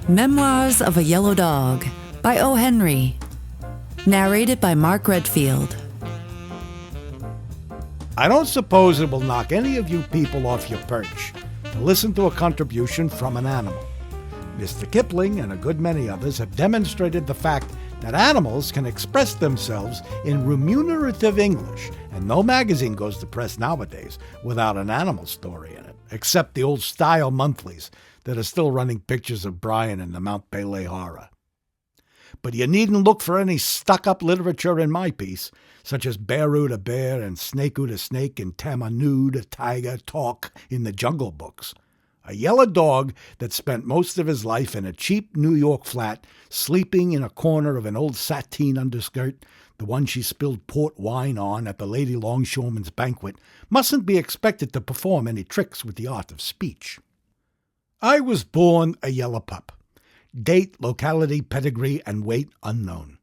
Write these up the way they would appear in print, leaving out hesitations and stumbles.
Memoirs of a Yellow Dog by O. Henry. Narrated by Mark Redfield. I don't suppose it will knock any of you people off your perch to listen to a contribution from an animal. Mr. Kipling and a good many others have demonstrated the fact that animals can express themselves in remunerative English, and no magazine goes to press nowadays without an animal story in it, except the old style monthlies that are still running pictures of Brian and the Mount Belay Horror. But you needn't look for any stuck-up literature in my piece, such as Bear-oo the Bear and Snake-oo the Snake and Tamanu the Tiger talk in the Jungle Books. A yellow dog that spent most of his life in a cheap New York flat, sleeping in a corner of an old sateen underskirt, the one she spilled port wine on at the Lady Longshoreman's banquet, mustn't be expected to perform any tricks with the art of speech. I was born a yellow pup. Date, locality, pedigree, and weight unknown.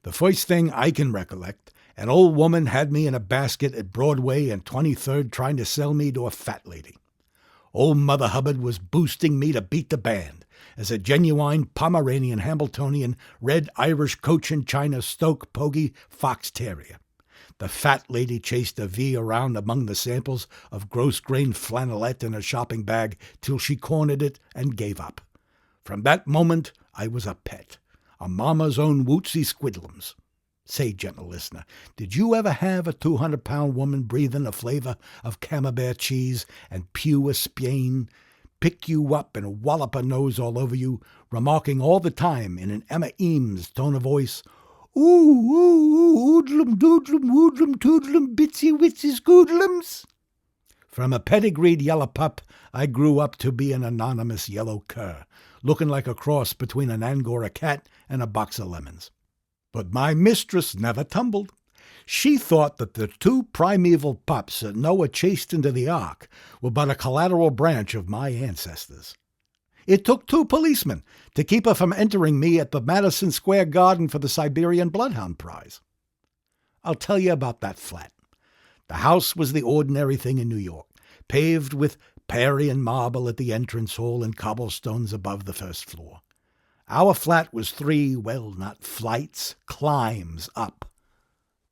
The first thing I can recollect, an old woman had me in a basket at Broadway and 23rd trying to sell me to a fat lady. Old Mother Hubbard was boosting me to beat the band as a genuine Pomeranian Hambletonian Red Irish Cochin China Stoke Pogie Fox Terrier. The fat lady chased a V around among the samples of gross-grained flannelette in her shopping bag till she cornered it and gave up. From that moment, I was a pet, a mama's own wootsy squidlums. Say, gentle listener, did you ever have a 200-pound woman breathing the flavor of Camembert cheese and pure Spain, pick you up and wallop her nose all over you, remarking all the time in an Emma Eames tone of voice, "Ooh, ooh, ooh, oodlum, doodlum, woodlum, toodlum, bitsy, witsy, scoodlums"? From a pedigreed yellow pup, I grew up to be an anonymous yellow cur, looking like a cross between an Angora cat and a box of lemons. But my mistress never tumbled. She thought that the two primeval pups that Noah chased into the ark were but a collateral branch of my ancestors. It took 2 policemen to keep her from entering me at the Madison Square Garden for the Siberian Bloodhound Prize. I'll tell you about that flat. The house was the ordinary thing in New York, paved with Parian marble at the entrance hall and cobblestones above the first floor. Our flat was 3, well, not flights, climbs up.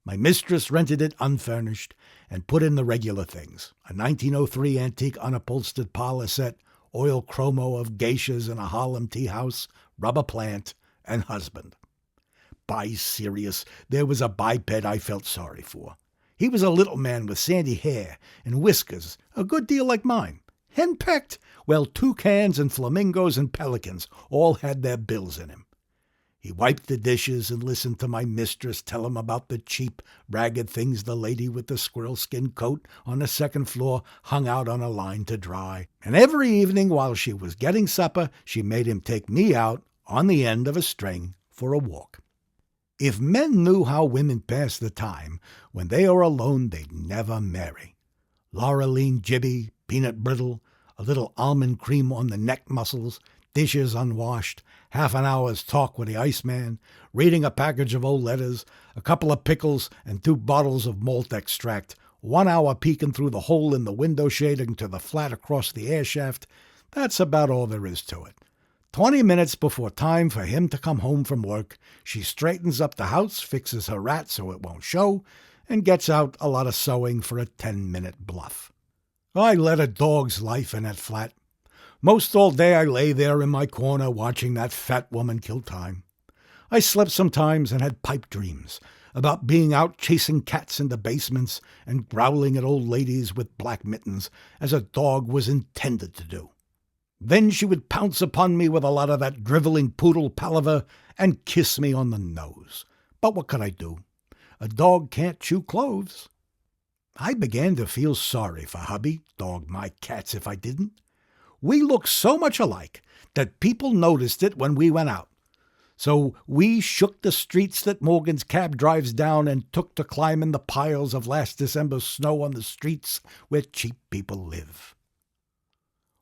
My mistress rented it unfurnished and put in the regular things, a 1903 antique unupholstered parlor set, oil chromo of geishas in a Harlem tea house, rubber plant, and husband. By serious, there was a biped I felt sorry for. He was a little man with sandy hair and whiskers, a good deal like mine. Henpecked? Well, toucans and flamingos and pelicans all had their bills in him. He wiped the dishes and listened to my mistress tell him about the cheap, ragged things the lady with the squirrel-skin coat on the second floor hung out on a line to dry. And every evening while she was getting supper, she made him take me out on the end of a string for a walk. If men knew how women pass the time, when they are alone they'd never marry. Laureline Gibby, peanut brittle, a little almond cream on the neck muscles, dishes unwashed, half an hour's talk with the Iceman, reading a package of old letters, a couple of pickles and 2 bottles of malt extract, 1 hour peeking through the hole in the window shading to the flat across the air shaft. That's about all there is to it. 20 minutes before time for him to come home from work, she straightens up the house, fixes her rat so it won't show, and gets out a lot of sewing for a 10-minute bluff. I led a dog's life in that flat. Most all day I lay there in my corner watching that fat woman kill time. I slept sometimes and had pipe dreams about being out chasing cats into basements and growling at old ladies with black mittens, as a dog was intended to do. Then she would pounce upon me with a lot of that driveling poodle palaver and kiss me on the nose. But what could I do? A dog can't chew cloves. I began to feel sorry for hubby, dog my cats if I didn't. We looked so much alike that people noticed it when we went out. So we shook the streets that Morgan's cab drives down and took to climbing the piles of last December's snow on the streets where cheap people live.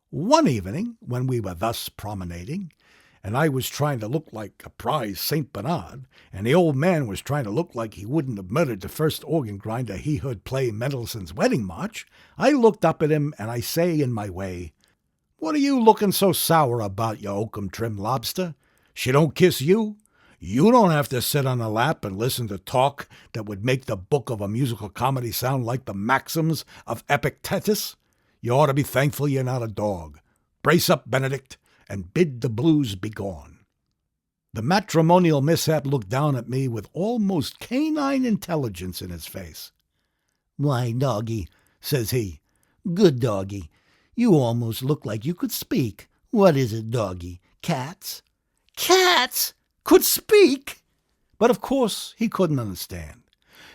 One evening, when we were thus promenading, and I was trying to look like a prize St. Bernard, and the old man was trying to look like he wouldn't have murdered the first organ grinder he heard play Mendelssohn's Wedding March, I looked up at him and I say in my way, What are you looking so sour about, you oakum trim lobster? She don't kiss you? You don't have to sit on her lap and listen to talk that would make the book of a musical comedy sound like the maxims of Epictetus. You ought to be thankful you're not a dog. Brace up, Benedict, and bid the blues begone. The matrimonial mishap looked down at me with almost canine intelligence in his face. "Why, doggy," says he, "good doggy, you almost look like you could speak. What is it, doggy? Cats?" "Cats? Could speak?" But of course he couldn't understand.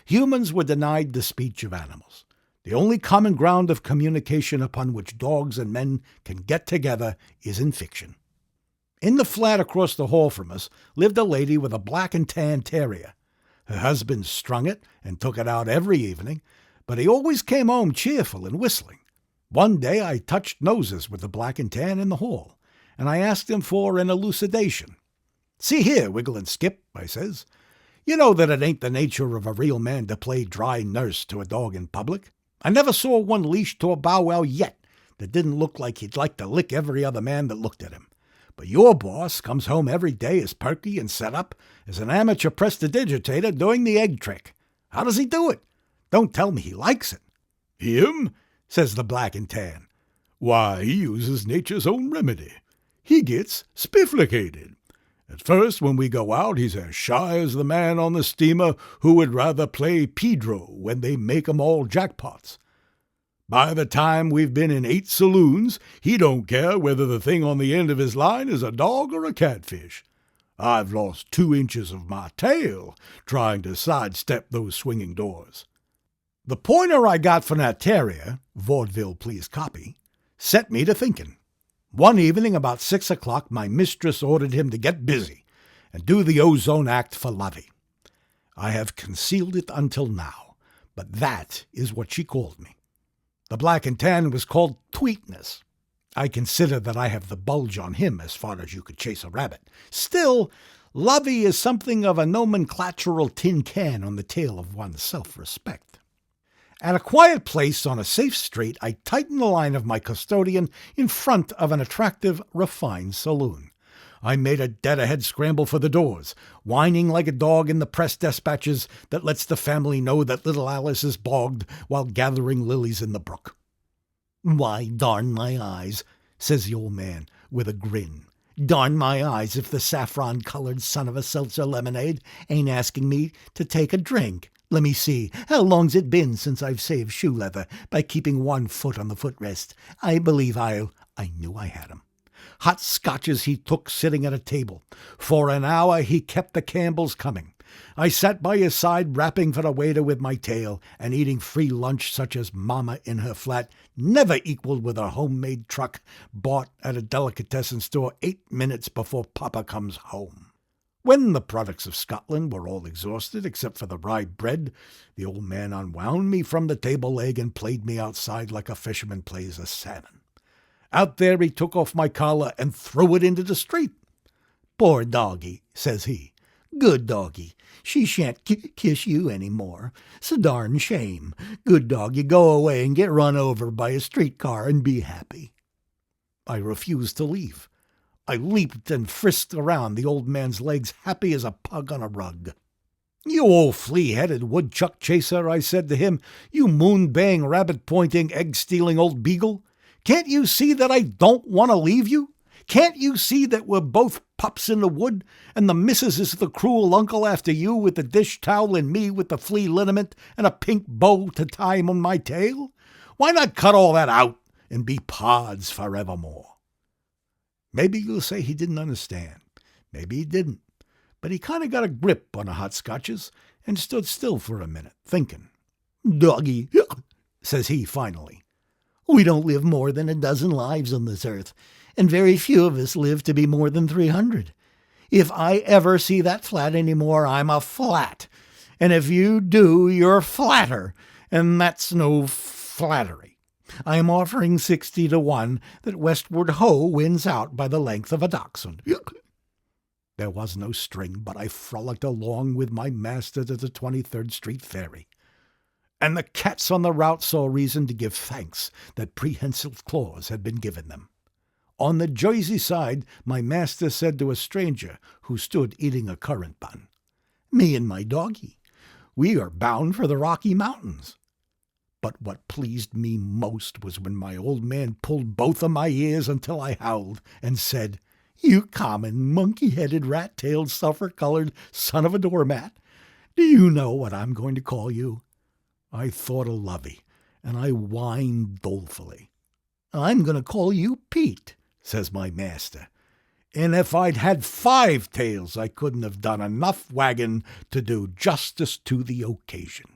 Humans were denied the speech of animals. The only common ground of communication upon which dogs and men can get together is in fiction. In the flat across the hall from us lived a lady with a black and tan terrier. Her husband strung it and took it out every evening, but he always came home cheerful and whistling. One day I touched noses with the black and tan in the hall, and I asked him for an elucidation. "See here, Wiggle and Skip," I says, "you know that it ain't the nature of a real man to play dry nurse to a dog in public. I never saw one leashed to a bow wow yet that didn't look like he'd like to lick every other man that looked at him. But your boss comes home every day as perky and set up as an amateur prestidigitator doing the egg trick. How does he do it? Don't tell me he likes it." "Him?" says the black and tan. "Why, he uses nature's own remedy. He gets spifflicated. At first, when we go out, he's as shy as the man on the steamer who would rather play Pedro when they make 'em all jackpots. By the time we've been in 8 saloons, he don't care whether the thing on the end of his line is a dog or a catfish. I've lost 2 inches of my tail trying to sidestep those swinging doors." The pointer I got from that terrier, vaudeville please copy, set me to thinking. One evening about 6 o'clock, my mistress ordered him to get busy and do the ozone act for Lovey. I have concealed it until now, but that is what she called me. The black and tan was called Tweetness. I consider that I have the bulge on him as far as you could chase a rabbit. Still, Lovey is something of a nomenclatural tin can on the tail of one's self-respect. At a quiet place on a safe street, I tightened the line of my custodian in front of an attractive, refined saloon. I made a dead-ahead scramble for the doors, whining like a dog in the press dispatches that lets the family know that little Alice is bogged while gathering lilies in the brook. "Why, darn my eyes," says the old man with a grin. "Darn my eyes if the saffron-colored son of a seltzer lemonade ain't asking me to take a drink. Let me see, how long's it been since I've saved shoe leather by keeping one foot on the footrest? I believe I knew I had him. Hot scotches he took sitting at a table. For an hour he kept the Campbells coming. I sat by his side rapping for the waiter with my tail and eating free lunch such as Mama in her flat never equaled with her homemade truck bought at a delicatessen store 8 minutes before Papa comes home. When the products of Scotland were all exhausted except for the rye bread, the old man unwound me from the table leg and played me outside like a fisherman plays a salmon. Out there he took off my collar and threw it into the street. "Poor doggy," says he. "Good doggy. She shan't kiss you any more. 'S a darn shame. Good doggy, go away and get run over by a streetcar and be happy." I refused to leave. I leaped and frisked around the old man's legs, happy as a pug on a rug. "You old flea-headed woodchuck chaser," I said to him, "you moon-baying, rabbit-pointing, egg-stealing old beagle. Can't you see that I don't want to leave you? Can't you see that we're both pups in the wood, and the missus is the cruel uncle after you with the dish towel and me with the flea liniment and a pink bow to tie on my tail? Why not cut all that out and be pods forevermore?" Maybe you'll say he didn't understand. Maybe he didn't. But he kind of got a grip on the hot scotches and stood still for a minute, thinking. "Doggy," says he finally, "we don't live more than a dozen lives on this earth, and very few of us live to be more than 300. If I ever see that flat anymore, I'm a flat. And if you do, you're flatter, and that's no flattery. I'm offering 60 to 1 that Westward Ho wins out by the length of a dachshund." There was no string, but I frolicked along with my master to the 23rd Street Ferry. And the cats on the route saw reason to give thanks that prehensile claws had been given them. On the Jersey side, my master said to a stranger who stood eating a currant bun, "Me and my doggie, we are bound for the Rocky Mountains." But what pleased me most was when my old man pulled both of my ears until I howled and said, "You common, monkey-headed, rat-tailed, sulphur-colored son of a doormat, do you know what I'm going to call you?" I thought of Lovey, and I whined dolefully. "I'm going to call you Pete," says my master. And if I'd had 5 tails, I couldn't have done enough wagging to do justice to the occasion.